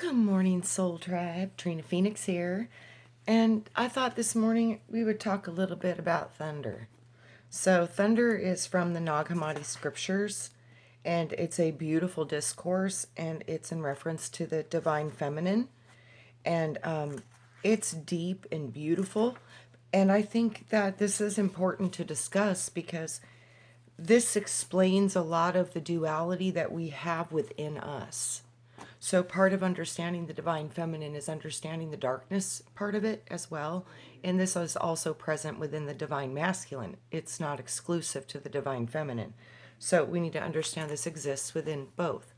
Good morning, Soul Tribe. Trina Phoenix here. And I thought this morning we would talk a little bit about thunder. So, thunder is from the Nag Hammadi scriptures, and it's a beautiful discourse, and it's in reference to the divine feminine. And it's deep and beautiful. And I think that this is important to discuss because this explains a lot of the duality that we have within us. So, part of understanding the divine feminine is understanding the darkness part of it as well. And this is also present within the divine masculine. It's not exclusive to the divine feminine. So, we need to understand this exists within both.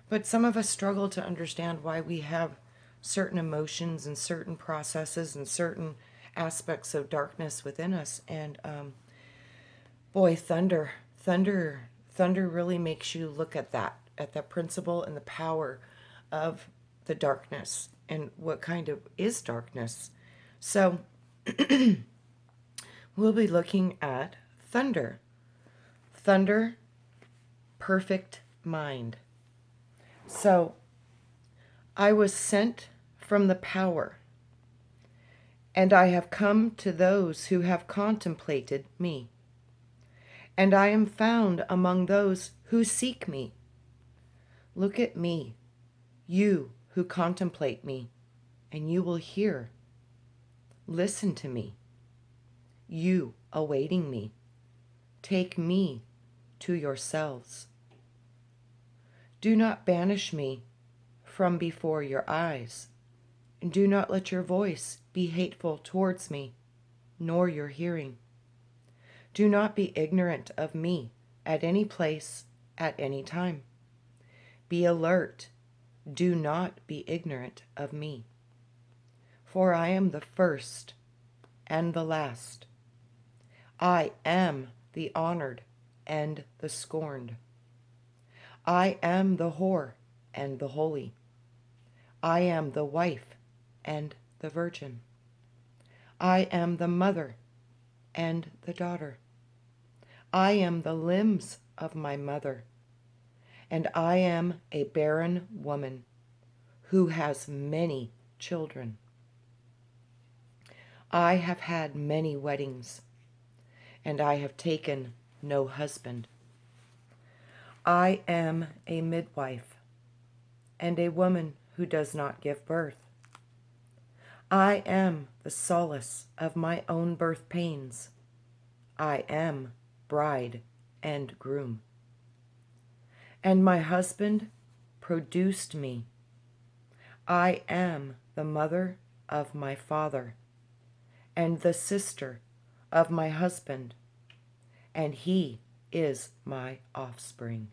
But some of us struggle to understand why we have certain emotions and certain processes and certain aspects of darkness within us. And boy, thunder really makes you look at that principle and the power of the darkness and what kind of is darkness. So we'll be looking at thunder. Thunder, perfect mind. So I was sent from the power, and I have come to those who have contemplated me. And I am found among those who seek me. Look at me, you who contemplate me, and you will hear. Listen to me, you awaiting me. Take me to yourselves. Do not banish me from before your eyes, and do not let your voice be hateful towards me, nor your hearing. Do not be ignorant of me at any place, at any time. Be alert. Do not be ignorant of me. For I am the first and the last. I am the honored and the scorned. I am the whore and the holy. I am the wife and the virgin. I am the mother and the daughter. I am the limbs of my mother, and I am a barren woman who has many children. I have had many weddings, and I have taken no husband. I am a midwife, and a woman who does not give birth. I am the solace of my own birth pains. I am bride and groom. And my husband produced me. I am the mother of my father, and the sister of my husband, and he is my offspring.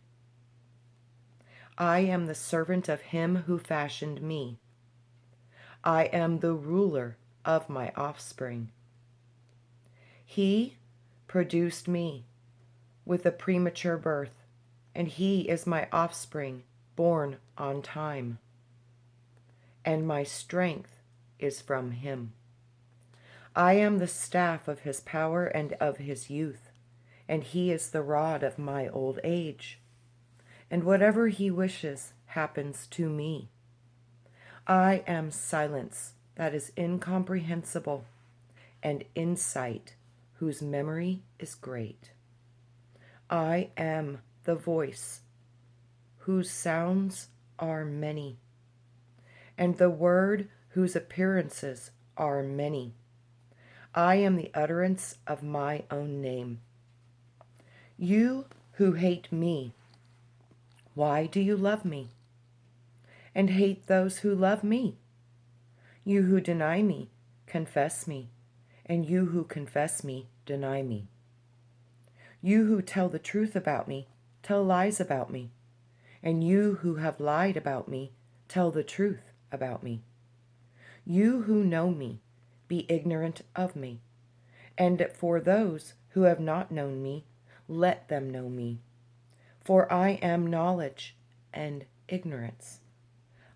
I am the servant of him who fashioned me. I am the ruler of my offspring. He produced me with a premature birth, and he is my offspring born on time. And my strength is from him. I am the staff of his power and of his youth, and he is the rod of my old age. And whatever he wishes happens to me. I am silence that is incomprehensible, and insight whose memory is great. I am the voice whose sounds are many, and the word whose appearances are many. I am the utterance of my own name. You who hate me, why do you love me? And hate those who love me? You who deny me, confess me, and you who confess me, deny me. You who tell the truth about me, tell lies about me, and you who have lied about me, tell the truth about me. You who know me, be ignorant of me, and for those who have not known me, let them know me. For I am knowledge and ignorance.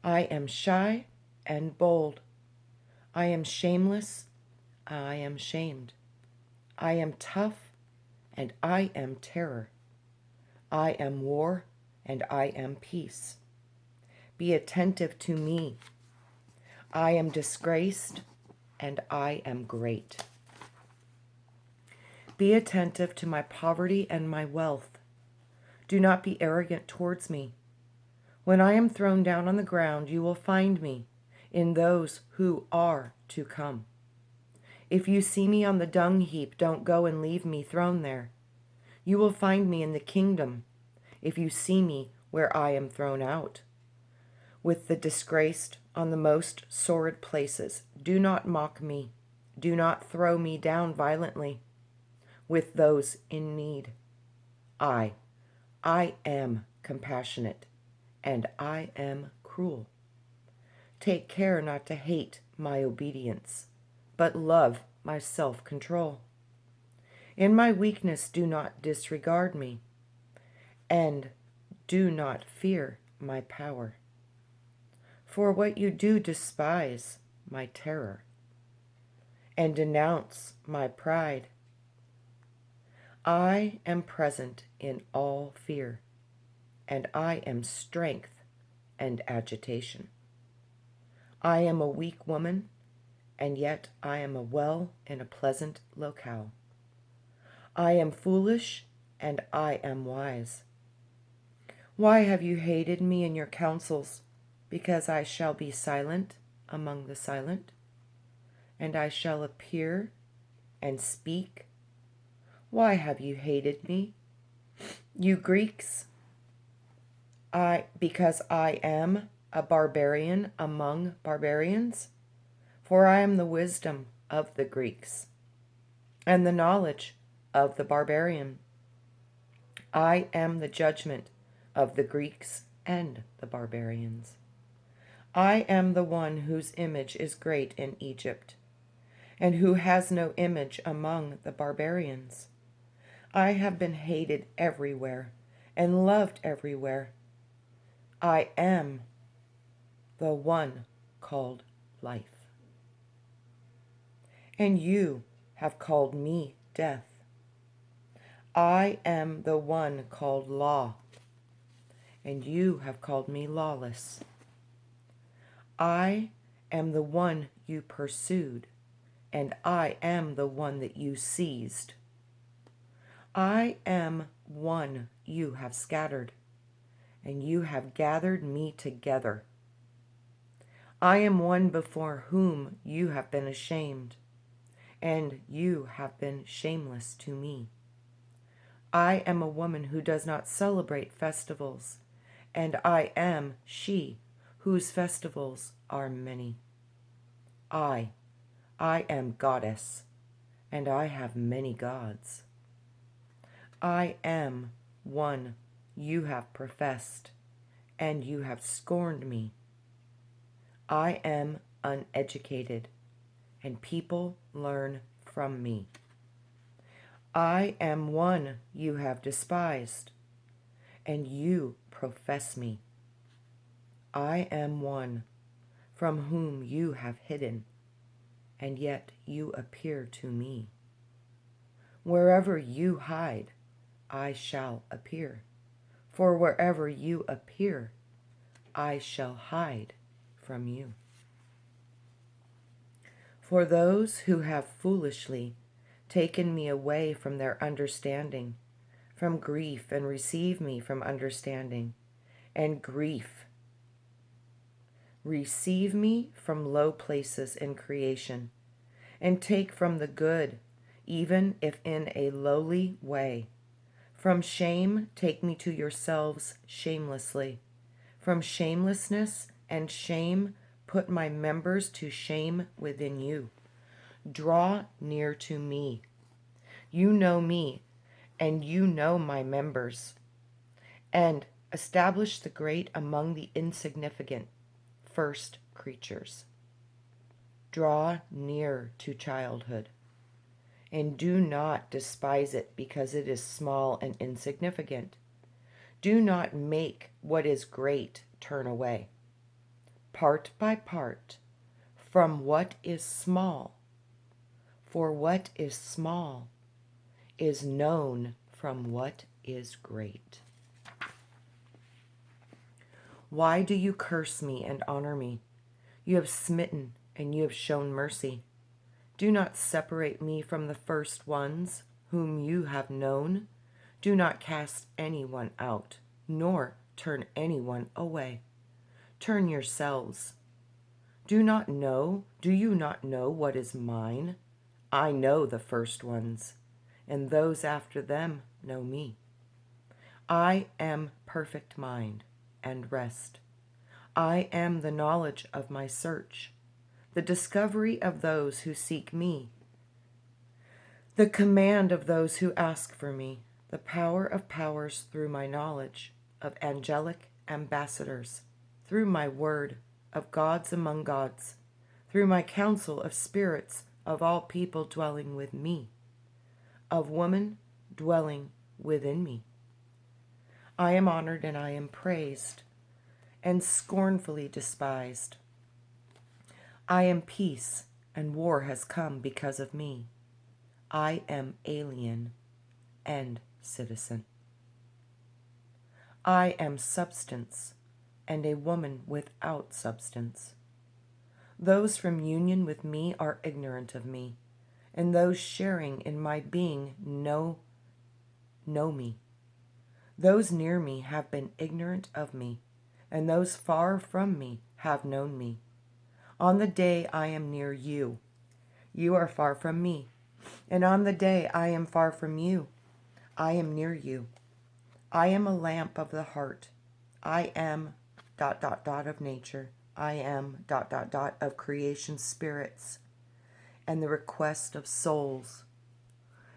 I am shy and bold. I am shameless. I am shamed. I am tough and I am terror. I am war and I am peace. be attentive to me. I am disgraced, and I am great. Be attentive to my poverty and my wealth. Do not be arrogant towards me. When I am thrown down on the ground, you will find me in those who are to come. If you see me on the dung heap, don't go and leave me thrown there. You will find me in the kingdom if you see me where I am thrown out. With the disgraced on the most sordid places, do not mock me. Do not throw me down violently. With those in need, I am compassionate, and I am cruel. Take care not to hate my obedience, but love my self-control. In my weakness, do not disregard me, and do not fear my power. For what you do, despise my terror, and denounce my pride. I am present in all fear, and I am strength and agitation. I am a weak woman, and yet I am a well in a pleasant locale. I am foolish, and I am wise. Why have you hated me in your counsels? Because I shall be silent among the silent, and I shall appear and speak. Why have you hated me, you Greeks? Because I am a barbarian among barbarians? For I am the wisdom of the Greeks, and the knowledge of the barbarian. I am the judgment of the Greeks and the barbarians. I am the one whose image is great in Egypt, and who has no image among the barbarians. I have been hated everywhere and loved everywhere. I am the one called life. And you have called me death. I am the one called law, and you have called me lawless. I am the one you pursued, and I am the one that you seized. I am one you have scattered, and you have gathered me together. I am one before whom you have been ashamed, and you have been shameless to me. I am a woman who does not celebrate festivals, and I am she whose festivals are many. I am goddess, and I have many gods. I am one you have professed, and you have scorned me. I am uneducated, and people learn from me. I am one you have despised, and you profess me. I am one from whom you have hidden, and yet you appear to me. Wherever you hide, I shall appear, for wherever you appear, I shall hide from you. For those who have foolishly taken me away from their understanding, from grief, and receive me from understanding, and grief. Receive me from low places in creation, and take from the good, even if in a lowly way. From shame take me to yourselves shamelessly. From shamelessness and shame put my members to shame within you. Draw near to me. You know me, and you know my members. And establish the great among the insignificant, first creatures. Draw near to childhood, and do not despise it because it is small and insignificant. Do not make what is great turn away. Part by part, from what is small, for what is small is known from what is great. Why do you curse me and honor me? You have smitten and you have shown mercy. Do not separate me from the first ones whom you have known. Do not cast anyone out, nor turn anyone away. Turn yourselves. Do you not know what is mine? I know the first ones, and those after them know me. I am perfect mind and rest. I am the knowledge of my search, the discovery of those who seek me, the command of those who ask for me, the power of powers through my knowledge of angelic ambassadors, through my word of gods among gods, through my counsel of spirits of all people dwelling with me, of woman dwelling within me. I am honored and I am praised, and scornfully despised. I am peace, and war has come because of me. I am alien and citizen. I am substance, and a woman without substance. Those from union with me are ignorant of me, and those sharing in my being know me. Those near me have been ignorant of me, and those far from me have known me. On the day I am near you, you are far from me. And on the day I am far from you, I am near you. I am a lamp of the heart. I am ... of nature. I am ... of creation spirits and the request of souls.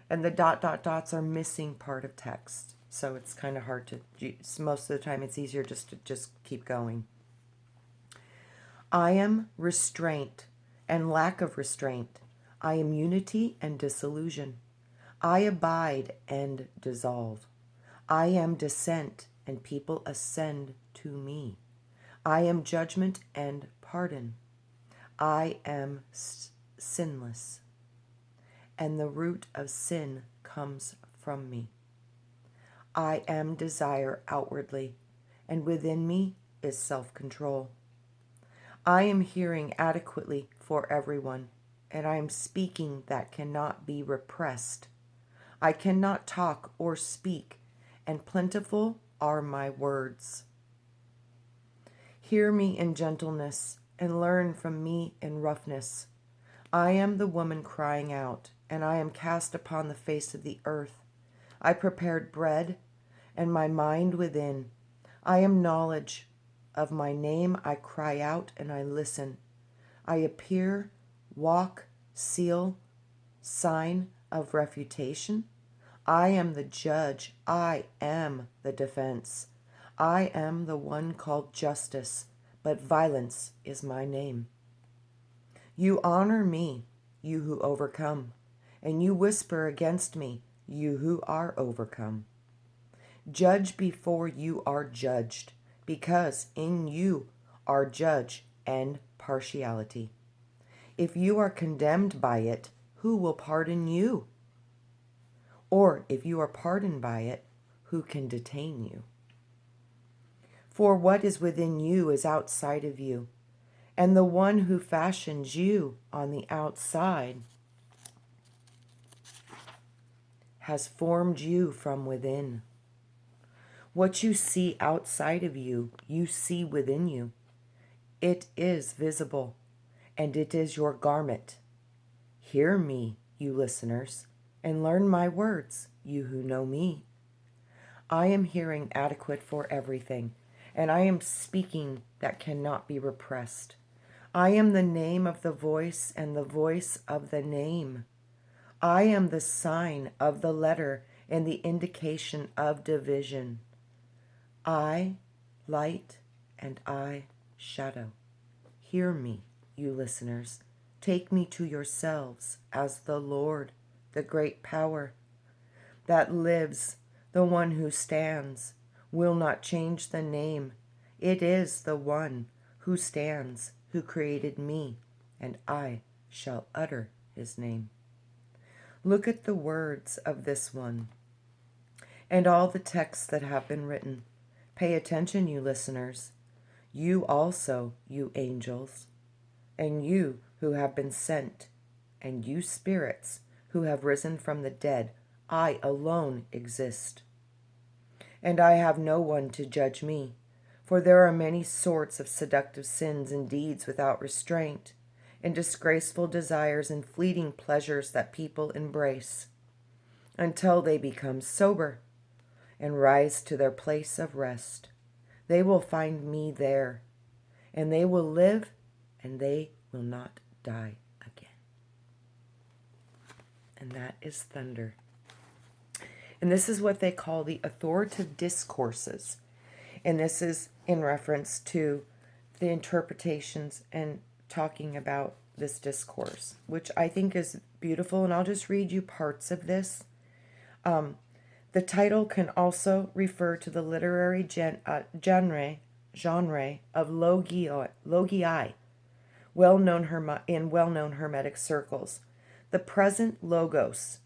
And the ... are missing part of text. So it's kind of hard to, most of the time it's easier just to keep going. I am restraint and lack of restraint. I am unity and dissolution. I abide and dissolve. I am descent and people ascend to me. I am judgment and pardon. I am sinless, and the root of sin comes from me. I am desire outwardly, and within me is self-control. I am hearing adequately for everyone, and I am speaking that cannot be repressed. I cannot talk or speak, and plentiful are my words. Hear me in gentleness, and learn from me in roughness. I am the woman crying out, and I am cast upon the face of the earth. I prepared bread, and my mind within. I am knowledge. Of my name I cry out, and I listen. I appear, walk, seal, sign of refutation. I am the judge. I am the defense. I am the one called justice, but violence is my name. You honor me, you who overcome, and you whisper against me, you who are overcome. Judge before you are judged, because in you are judge and partiality. If you are condemned by it, who will pardon you? Or if you are pardoned by it, who can detain you? For what is within you is outside of you, and the one who fashions you on the outside has formed you from within. What you see outside of you, you see within you. It is visible, and it is your garment. Hear me, you listeners, and learn my words, you who know me. I am hearing adequate for everything, and I am speaking that cannot be repressed. I am the name of the voice and the voice of the name. I am the sign of the letter and the indication of division. I, light, and I, shadow. Hear me, you listeners. Take me to yourselves as the Lord, the great power that lives, the one who stands, will not change the name. It is the one who stands, who created me, and I shall utter his name. Look at the words of this one and all the texts that have been written. Pay attention, you listeners. You also, you angels, and you who have been sent, and you spirits who have risen from the dead, I alone exist. And I have no one to judge me, for there are many sorts of seductive sins and deeds without restraint, and disgraceful desires and fleeting pleasures that people embrace, until they become sober and rise to their place of rest. They will find me there, and they will live, and they will not die again. And that is thunder. And this is what they call the authoritative discourses. And this is in reference to the interpretations and talking about this discourse, which I think is beautiful. And I'll just read you parts of this. The title can also refer to the literary genre of logoi, in well-known Hermetic circles. The present logos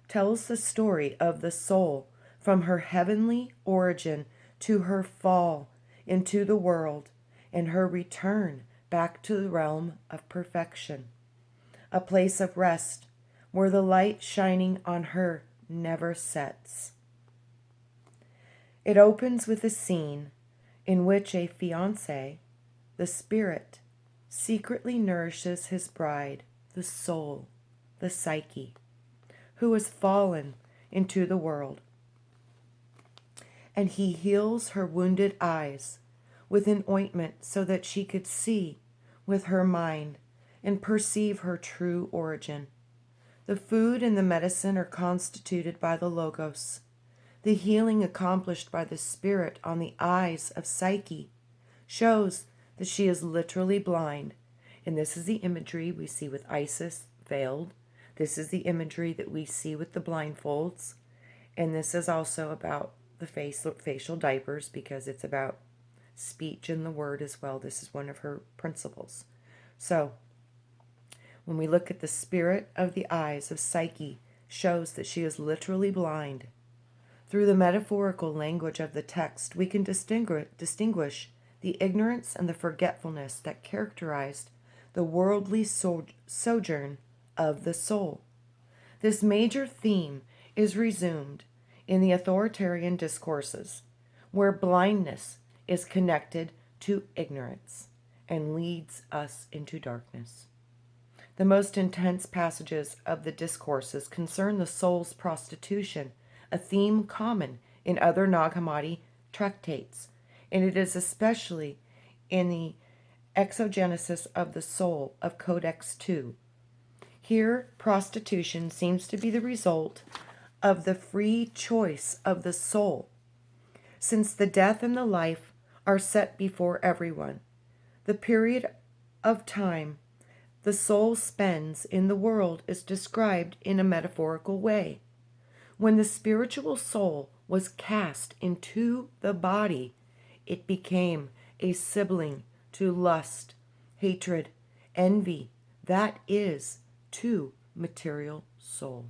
tells the story of the soul from her heavenly origin to her fall into the world and her return back to the realm of perfection, a place of rest where the light shining on her never sets. It opens with a scene in which a fiancé, the spirit, secretly nourishes his bride, the soul, the psyche, who has fallen into the world. And he heals her wounded eyes with an ointment so that she could see with her mind and perceive her true origin. The food and the medicine are constituted by the Logos. The healing accomplished by the Spirit on the eyes of Psyche shows that she is literally blind. And this is the imagery we see with Isis veiled. This is the imagery that we see with the blindfolds. And this is also about the facial diapers, because it's about speech and the word as well. This is one of her principles. So, when we look at the spirit of the eyes of Psyche, shows that she is literally blind. Through the metaphorical language of the text, we can distinguish the ignorance and the forgetfulness that characterized the worldly sojourn of the soul. This major theme is resumed in the authoritarian discourses, where blindness is connected to ignorance and leads us into darkness. The most intense passages of the discourses concern the soul's prostitution, a theme common in other Nag Hammadi tractates, and it is especially in the Exogenesis of the Soul of Codex II. Here, prostitution seems to be the result of the free choice of the soul, since the death and the life are set before everyone. The period of time the soul spends in the world is described in a metaphorical way. When the spiritual soul was cast into the body, it became a sibling to lust, hatred, envy, that is, to material soul.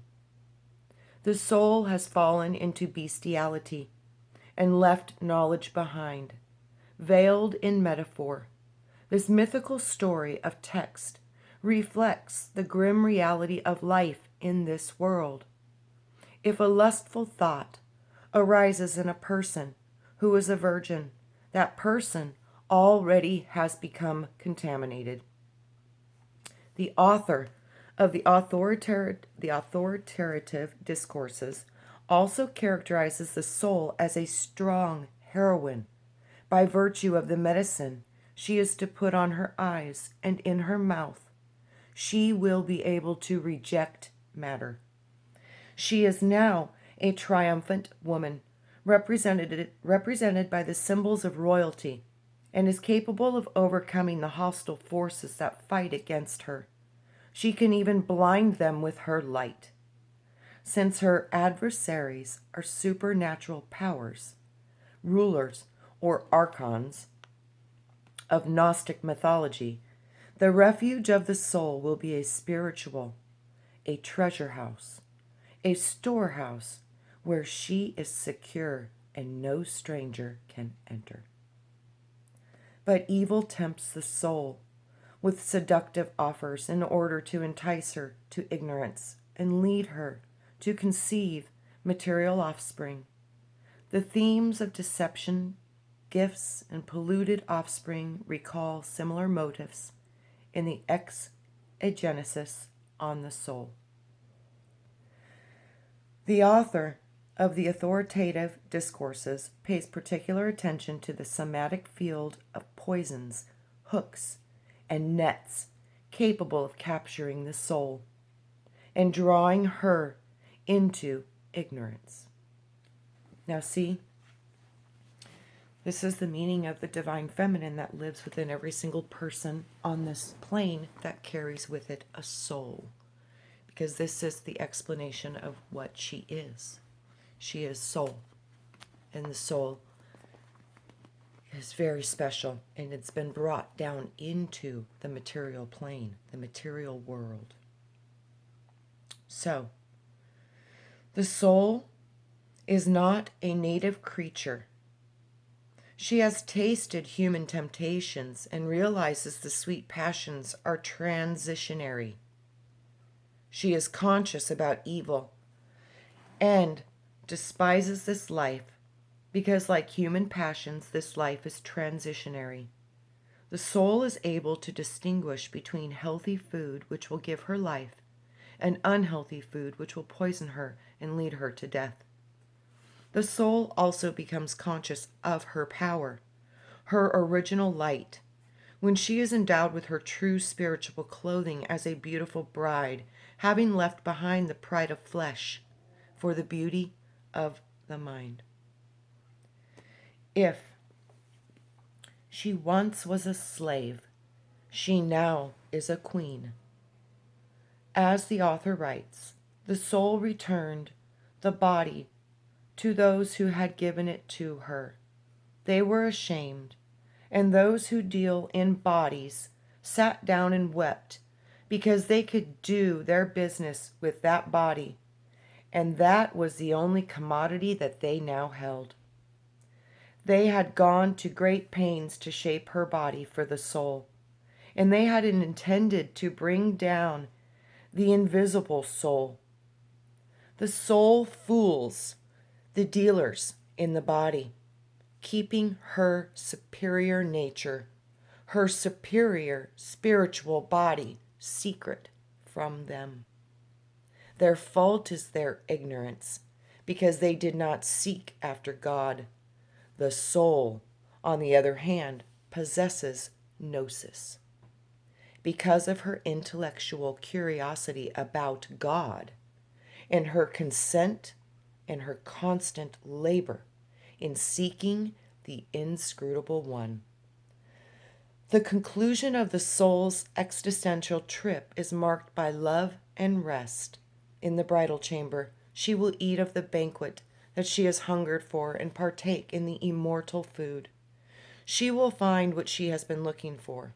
The soul has fallen into bestiality and left knowledge behind, veiled in metaphor. This mythical story of text reflects the grim reality of life in this world. If a lustful thought arises in a person who is a virgin, that person already has become contaminated. The author of the authoritative discourses also characterizes the soul as a strong heroine by virtue of the medicine she is to put on her eyes and in her mouth. She will be able to reject matter. She is now a triumphant woman, represented by the symbols of royalty, and is capable of overcoming the hostile forces that fight against her. She can even blind them with her light. Since her adversaries are supernatural powers, rulers or archons of Gnostic mythology, the refuge of the soul will be a spiritual, a treasure house, a storehouse where she is secure and no stranger can enter. but evil tempts the soul with seductive offers in order to entice her to ignorance and lead her to conceive material offspring. The themes of deception, gifts, and polluted offspring recall similar motifs in the exegesis on the soul. The author of the authoritative discourses pays particular attention to the somatic field of poisons, hooks, and nets capable of capturing the soul and drawing her into ignorance. Now see, this is the meaning of the divine feminine that lives within every single person on this plane that carries with it a soul. Because this is the explanation of what she is. She is soul. And the soul is very special. And it's been brought down into the material plane, the material world. So, the soul is not a native creature. She has tasted human temptations and realizes the sweet passions are transitionary. She is conscious about evil and despises this life because, like human passions, this life is transitionary. The soul is able to distinguish between healthy food, which will give her life, and unhealthy food, which will poison her and lead her to death. The soul also becomes conscious of her power, her original light, when she is endowed with her true spiritual clothing as a beautiful bride, having left behind the pride of flesh for the beauty of the mind. If she once was a slave, she now is a queen. As the author writes, the soul returned the body to those who had given it to her. They were ashamed, and those who deal in bodies sat down and wept, because they could do their business with that body, and that was the only commodity that they now held. They had gone to great pains to shape her body for the soul, and they had intended to bring down the invisible soul. The soul fools the dealers in the body, keeping her superior nature, her superior spiritual body, secret from them. Their fault is their ignorance, because they did not seek after God. The soul, on the other hand, possesses gnosis. Because of her intellectual curiosity about God, and her consent and her constant labor in seeking the inscrutable one. The conclusion of the soul's existential trip is marked by love and rest. In the bridal chamber, she will eat of the banquet that she has hungered for and partake in the immortal food. She will find what she has been looking for.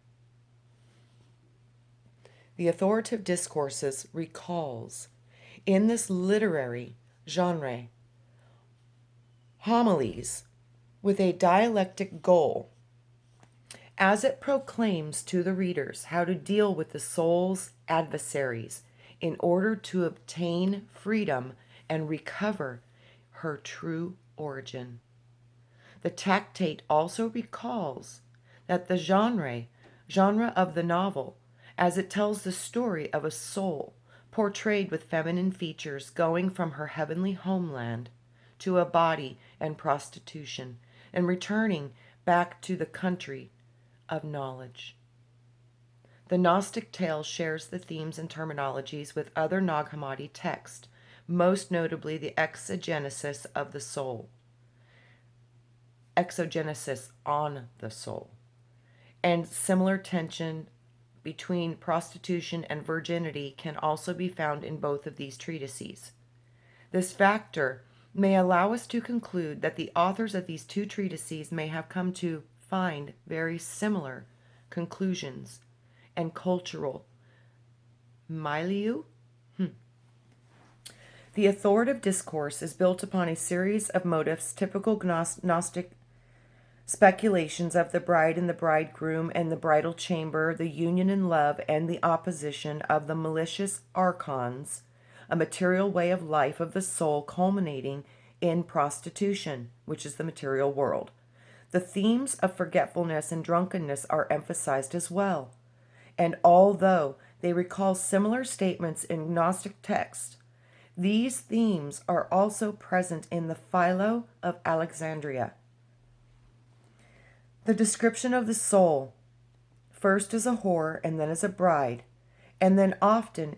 The authoritative discourses recalls, in this literary genre, homilies with a dialectic goal, as it proclaims to the readers how to deal with the soul's adversaries in order to obtain freedom and recover her true origin. The tractate also recalls that the genre of the novel, as it tells the story of a soul portrayed with feminine features going from her heavenly homeland to a body and prostitution, and returning back to the country of knowledge. The Gnostic tale shares the themes and terminologies with other Nag Hammadi texts, most notably the exogenesis of the soul, exogenesis on the soul, and similar tension between prostitution and virginity can also be found in both of these treatises. This factor may allow us to conclude that the authors of these two treatises may have come to find very similar conclusions and cultural milieu. The authoritative discourse is built upon a series of motifs typical Gnostic speculations of the bride and the bridegroom and the bridal chamber, the union in love and the opposition of the malicious archons, a material way of life of the soul culminating in prostitution, which is the material world. The themes of forgetfulness and drunkenness are emphasized as well. And although they recall similar statements in Gnostic texts, these themes are also present in the Philo of Alexandria. The description of the soul, first as a whore and then as a bride, and then often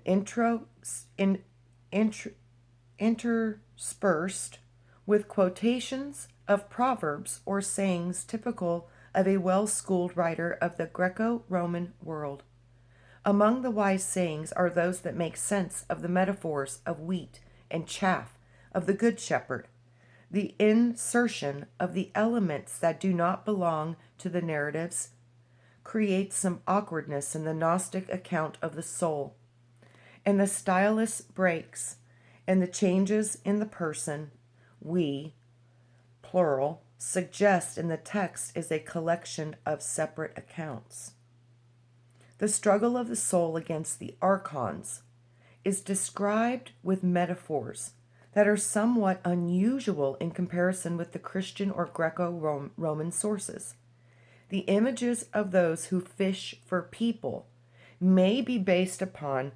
interspersed with quotations of proverbs or sayings typical of a well-schooled writer of the Greco-Roman world. Among the wise sayings are those that make sense of the metaphors of wheat and chaff of the Good Shepherd, the insertion of the elements that do not belong to the narratives creates some awkwardness in the Gnostic account of the soul, and the stylus breaks, and the changes in the person, we, plural, suggest in the text is a collection of separate accounts. The struggle of the soul against the archons is described with metaphors that are somewhat unusual in comparison with the Christian or Greco-Roman sources. The images of those who fish for people may be based upon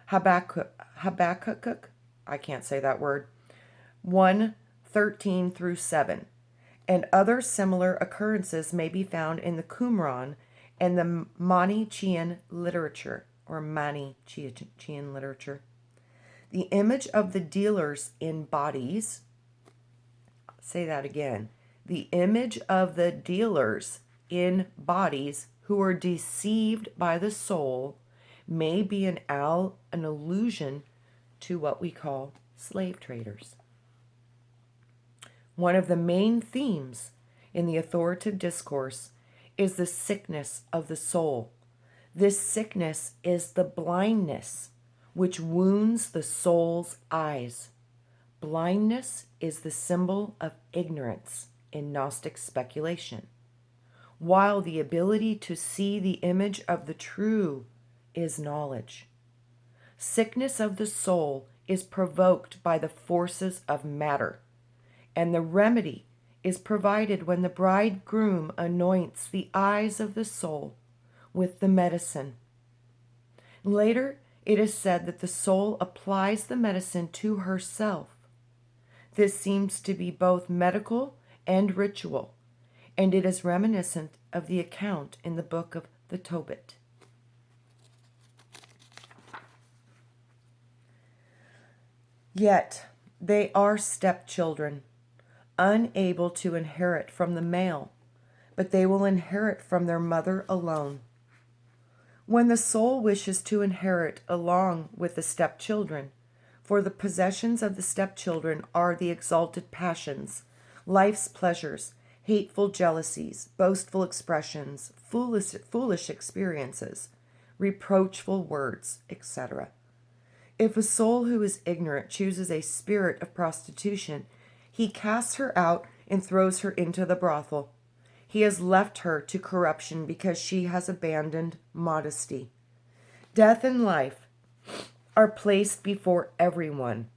Habakkuk, I can't say that word, 1:13 through 7, and other similar occurrences may be found in the Qumran and the Manichaean literature, or Manichaean literature. The image of the dealers in bodies, say that again, the image of the dealers in bodies who are deceived by the soul may be an allusion to what we call slave traders. One of the main themes in the authoritative discourse is the sickness of the soul. This sickness is the blindness which wounds the soul's eyes. Blindness is the symbol of ignorance in Gnostic speculation, while the ability to see the image of the true is knowledge. Sickness of the soul is provoked by the forces of matter, and the remedy is provided when the bridegroom anoints the eyes of the soul with the medicine. Later, it is said that the soul applies the medicine to herself. This seems to be both medical and ritual, and it is reminiscent of the account in the book of the Tobit. Yet they are stepchildren, unable to inherit from the male, but they will inherit from their mother alone. When the soul wishes to inherit along with the stepchildren, for the possessions of the stepchildren are the exalted passions, life's pleasures, hateful jealousies, boastful expressions, foolish experiences, reproachful words, etc. If a soul who is ignorant chooses a spirit of prostitution, he casts her out and throws her into the brothel. He has left her to corruption because she has abandoned modesty. Death and life are placed before everyone,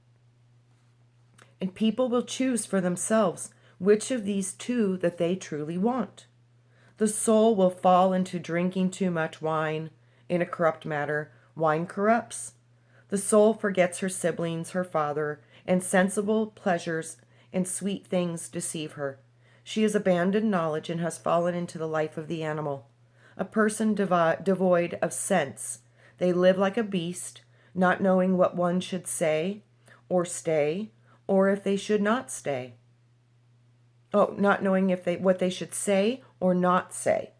and people will choose for themselves which of these two that they truly want. The soul will fall into drinking too much wine. In a corrupt matter, wine corrupts. The soul forgets her siblings, her father, and sensible pleasures and sweet things deceive her. She has abandoned knowledge and has fallen into the life of the animal, a person devoid of sense. They live like a beast, not knowing what one should say or stay, or if they should not stay. Not knowing what they should say or not say.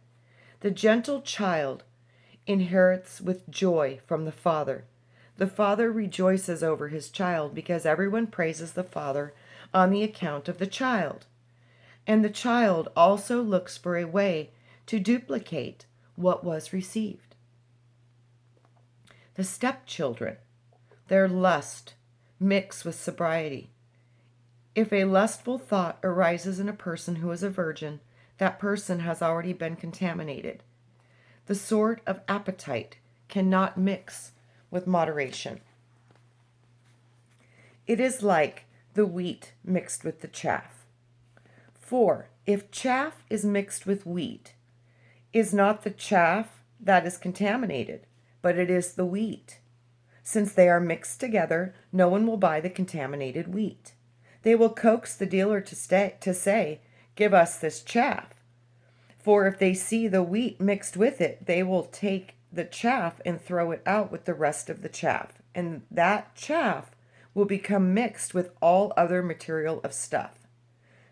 The gentle child inherits with joy from the father. The father rejoices over his child because everyone praises the father on the account of the child. And the child also looks for a way to duplicate what was received. The stepchildren, their lust mix with sobriety. If a lustful thought arises in a person who is a virgin, that person has already been contaminated. The sword of appetite cannot mix with moderation. It is like the wheat mixed with the chaff. For if chaff is mixed with wheat, is not the chaff that is contaminated, but it is the wheat. Since they are mixed together, no one will buy the contaminated wheat. They will coax the dealer to say, "Give us this chaff." For if they see the wheat mixed with it, they will take the chaff and throw it out with the rest of the chaff. And that chaff will become mixed with all other material of stuff.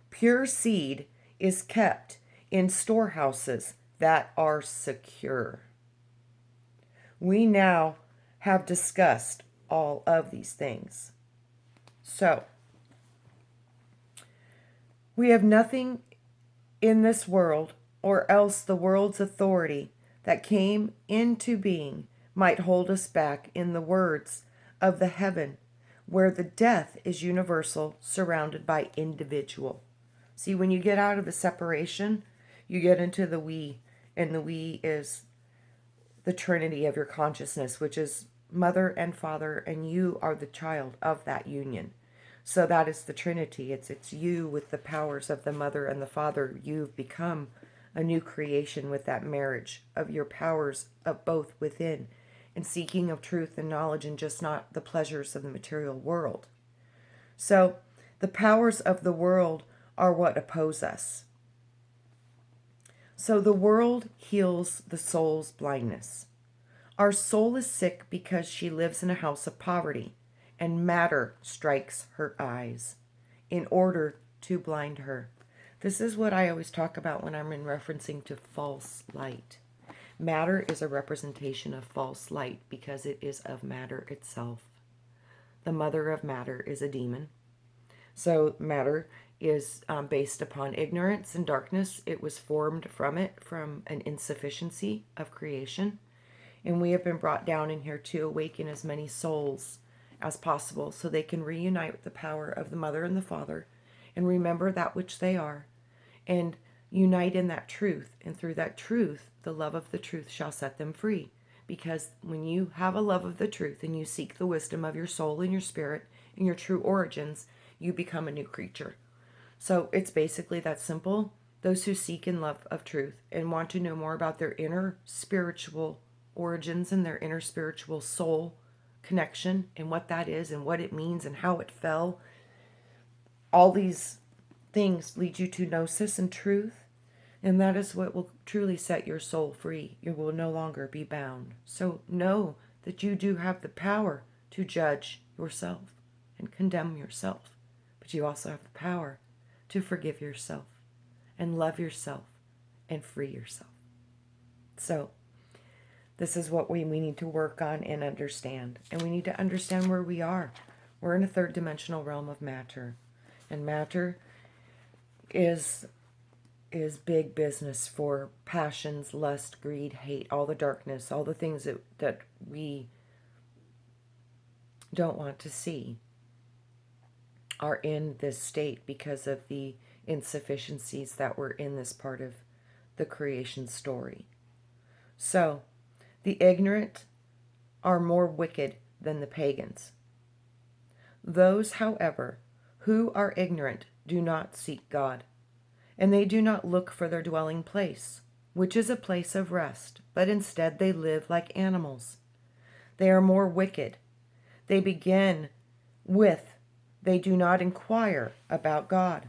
Pure seed is kept in storehouses that are secure. We now have discussed all of these things. So, we have nothing in this world, or else the world's authority that came into being might hold us back, in the words of the heaven, where the death is universal, surrounded by individual. See, when you get out of the separation, you get into the we, and the we is the trinity of your consciousness, which is mother and father, and you are the child of that union. So that is the trinity. It's you with the powers of the mother and the father. You've become a new creation with that marriage of your powers of both within, and seeking of truth and knowledge, and just not the pleasures of the material world. So the powers of the world are what oppose us. So the world heals the soul's blindness. Our soul is sick because she lives in a house of poverty, and matter strikes her eyes in order to blind her. This is what I always talk about when I'm in referencing to false light. Matter is a representation of false light because it is of matter itself. The mother of matter is a demon. So matter is based upon ignorance and darkness. It was formed from an insufficiency of creation. And we have been brought down in here to awaken as many souls as possible so they can reunite with the power of the mother and the father and remember that which they are and unite in that truth. And through that truth, the love of the truth shall set them free. Because when you have a love of the truth and you seek the wisdom of your soul and your spirit and your true origins, you become a new creature. So it's basically that simple. Those who seek in love of truth and want to know more about their inner spiritual origins and their inner spiritual soul connection and what that is and what it means and how it fell, all these things lead you to gnosis and truth, and that is what will truly set your soul free. You will no longer be bound. So know that you do have the power to judge yourself and condemn yourself, but you also have the power to forgive yourself and love yourself and free yourself. So this is what we need to work on and understand. And we need to understand where we are. We're in a third dimensional realm of matter. And matter is big business for passions, lust, greed, hate, all the darkness, all the things that we don't want to see are in this state because of the insufficiencies that were in this part of the creation story. So, the ignorant are more wicked than the pagans. Those, however, who are ignorant do not seek God, and they do not look for their dwelling place, which is a place of rest, but instead they live like animals. They are more wicked. They begin with, they do not inquire about God.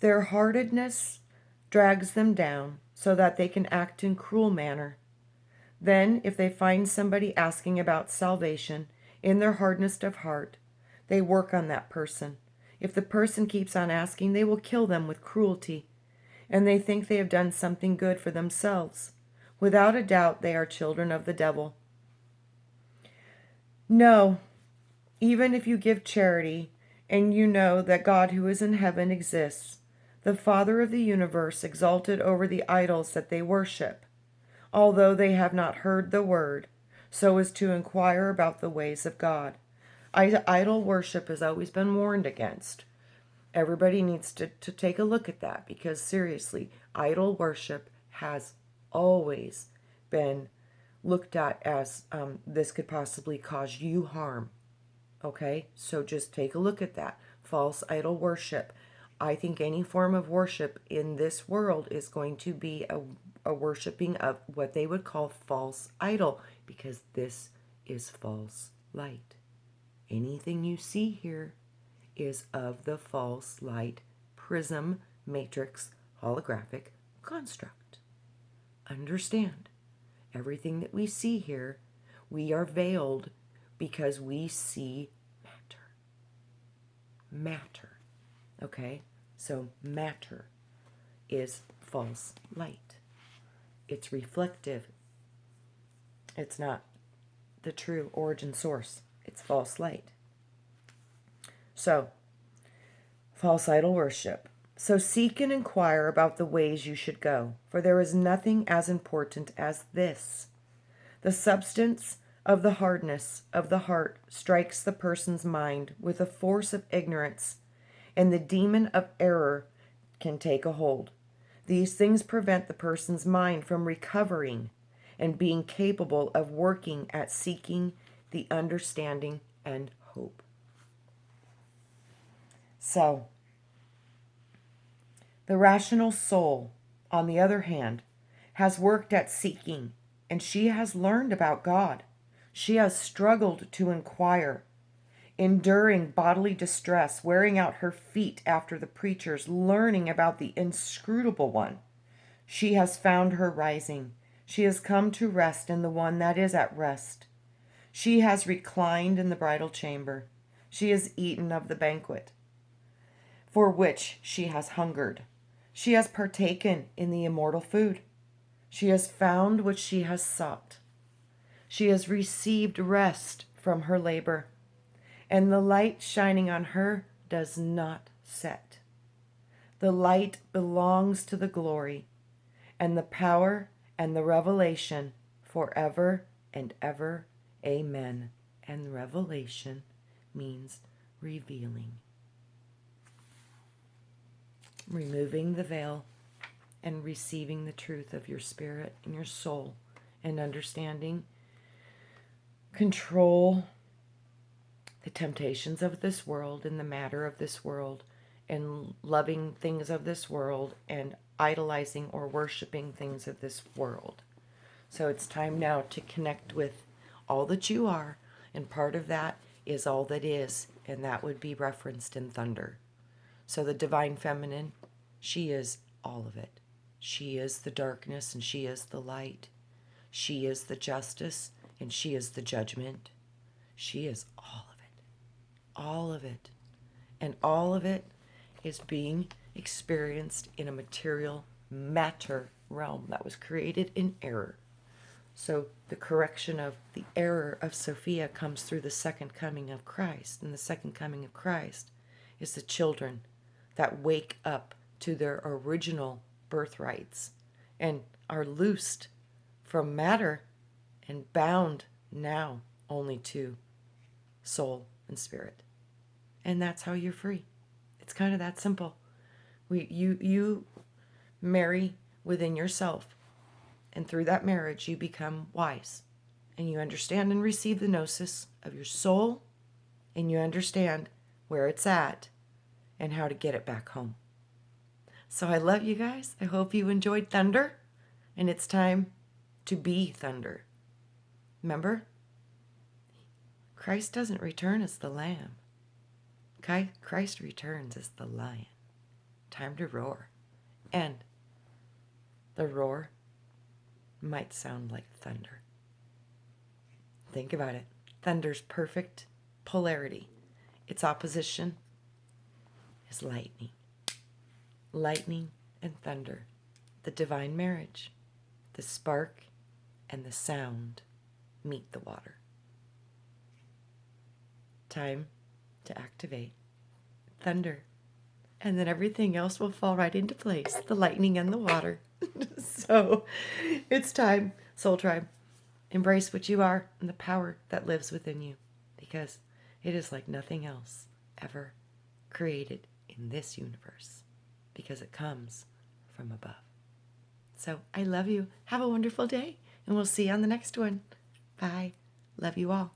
Their hardness drags them down so that they can act in cruel manner. Then, if they find somebody asking about salvation, in their hardness of heart, they work on that person. If the person keeps on asking, they will kill them with cruelty, and they think they have done something good for themselves. Without a doubt, they are children of the devil. No, even if you give charity, and you know that God who is in heaven exists, the Father of the universe exalted over the idols that they worship, although they have not heard the word, so as to inquire about the ways of God. Idol worship has always been warned against. Everybody needs to take a look at that, because seriously, idol worship has always been looked at as this could possibly cause you harm. Okay? So just take a look at that. False idol worship. I think any form of worship in this world is going to be a worshiping of what they would call false idol, because this is false light. Anything you see here is of the false light prism, matrix, holographic construct. Understand, everything that we see here, we are veiled because we see matter. Matter. Okay? So matter is false light. It's reflective. It's not the true origin source. It's false light. So, false idol worship. So seek and inquire about the ways you should go, for there is nothing as important as this. The substance of the hardness of the heart strikes the person's mind with a force of ignorance, and the demon of error can take a hold. These things prevent the person's mind from recovering and being capable of working at seeking the understanding and hope. So, the rational soul, on the other hand, has worked at seeking, and she has learned about God. She has struggled to inquire, enduring bodily distress, wearing out her feet after the preachers, learning about the inscrutable one. She has found her rising. She has come to rest in the one that is at rest. She has reclined in the bridal chamber. She has eaten of the banquet for which she has hungered. She has partaken in the immortal food. She has found what she has sought. She has received rest from her labor, and the light shining on her does not set. The light belongs to the glory, and the power and the revelation forever and ever. Amen. And revelation means revealing. Removing the veil and receiving the truth of your spirit and your soul, and understanding, control the temptations of this world and the matter of this world, and loving things of this world and idolizing or worshiping things of this world. So it's time now to connect with all that you are, and part of that is all that is, and that would be referenced in thunder. So the divine feminine, she is all of it. She is the darkness and she is the light. She is the justice and she is the judgment. She is all of it. All of it. And all of it is being experienced in a material matter realm that was created in error. So the correction of the error of Sophia comes through the second coming of Christ. And the second coming of Christ is the children that wake up to their original birthrights and are loosed from matter and bound now only to soul and spirit. And that's how you're free. It's kind of that simple. You marry within yourself, and through that marriage you become wise, and you understand and receive the gnosis of your soul, and you understand where it's at and how to get it back home. So I love you guys. I hope you enjoyed thunder, and it's time to be thunder. Remember, Christ doesn't return as the lamb. Christ returns as the lion. Time to roar. And the roar might sound like thunder. Think about it. Thunder's perfect polarity. Its opposition is lightning. Lightning and thunder. The divine marriage. The spark and the sound meet the water. Time to activate thunder. And then everything else will fall right into place. The lightning and the water. So it's time, Soul Tribe. Embrace what you are and the power that lives within you, because it is like nothing else ever created in in this universe because it comes from above. So I love you. Have a wonderful day, and we'll see you on the next one. Bye. Love you all.